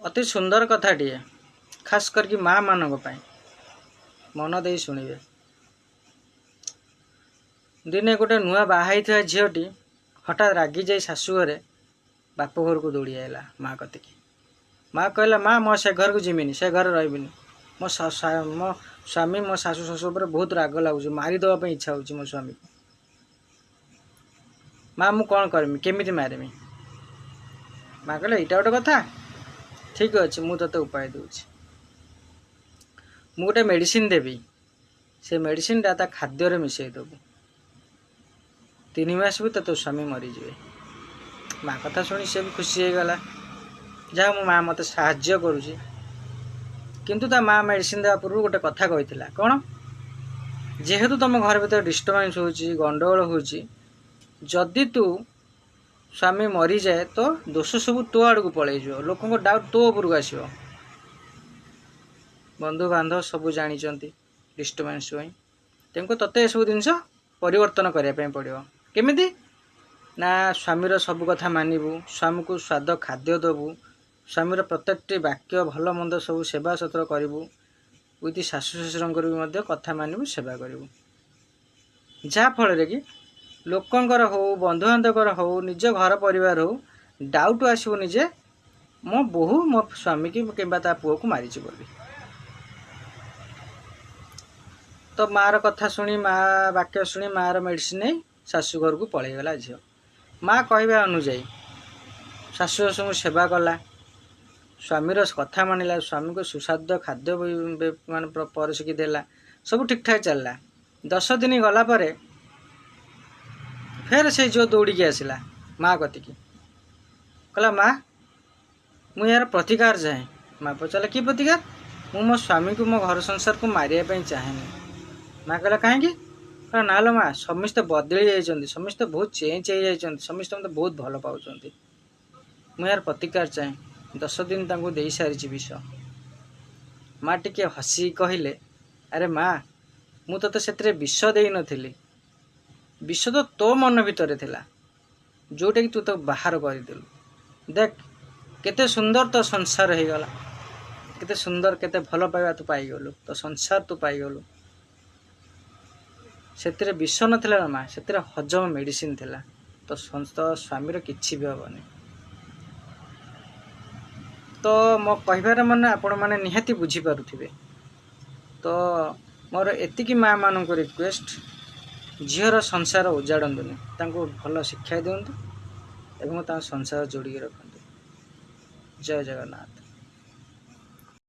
अति सुंदर कथाटीए खास करके माँ मानक मन दे शुणे। दिने गोटे नुआ बाहाई था झीटी हठात रागी जाई शाशु घरे बाप घर को दौड़ी आला माँ कतिकी। माँ कहला माँ मो से घर को जिमिनी से घर रही मो स्वामी मो शाशु शशुर बहुत राग लगुच मारिदेवाई इच्छा हो मो स्वामी को। माँ मु कौन करमी केमी मारमी। माँ कहला यहाँ गोटे कथा ठीक अच्छे मु ते उपाय दूची मु गोटे मेडिसिन देवी से मेडिसिन ता खाद्य मिसई देबू 3 मास भी तो स्वामी मरीजे। माँ कथा शुणी से भी खुशी हो गला जहाँ मो माँ मत साहाय्य करुँची। किंतु ता माँ मेडिसिन देवा पूर्व गोटे कथा कही कौन जेहेतु तुम घर भर डिस्टर्बांस हो गंडगोल होदी तू स्वामी मरी जाए तो दोष सब तो आड़ को पलि लोक डाउट तो उपरको आसो। बंधु बांधव सब जानी डिस्टर्बांस तेमको तते सब जिन परिवर्तन करने पड़ो केमिति ना स्वामीर सब कथा मानबू स्वामी को स्वाद खाद्य देवु स्वामीर प्रत्येक वाक्य भल मंद सब सेवा सत्र करूँ विथ शाशु शशुर भी कथा मानबू सेवा करूँ जहाँ फल कि लोकंर हो बंधुबांधव हो निज घर परिवार हो डाउट आसबनी जे मो बोहू मो स्वामी की कि पुओ को मारी बोली। तो मार कथा शुणी माँ वाक्य शुणी मार मेडिसिन नहीं शाशु घर को पलैगला झील। माँ कहवा अनुजाई शाशु शशु सेवा कला स्वामीर कथा मानिला स्वामी को सुस्वाद्य खाद्य मान परसिकी देला सब ठीक ठाक चलला। 10 दिन गला परे फिर से जो दौड़ी आसला माँ कतिकी कहला माँ मु यार प्रतिकार चाहे। माँ पचारा कि प्रतिकार मु मो स्वामी को मो घर संसार को मारिया चाहेनी। माँ कहला कहीं कहला ना लो माँ समस्ते बदली जाइए समस्ते बहुत चेंज हो जाइए समस्ते मत बहुत भल पाँच मु यार प्रतिकार चाहे 10 दिन तांको दे सारी विष। माँ टिके हसी कहले अरे माँ मु तो से विष दे नी विष तो तो मन भितर थिला जोटा कि तू तो बाहर करदेलु देख केते सुंदर तो संसार हो गला केते सुंदर केते भल पाइबा तू पाईगलु तो संसार तू पाईगलु से विष नाला ना माँ से हजम मेडिसिन थिला तो स्वामीर किछि भी हेनी। तो मो कहबार मन आपण मैंने निहाती बुझीपारे। तो मोर एतिकी माँ मान रिक्वेस्ट झीर संसार उजाड़नी भल शिक्षा दिंतु एवं संसार जोड़ी रखु। जय जगन्नाथ।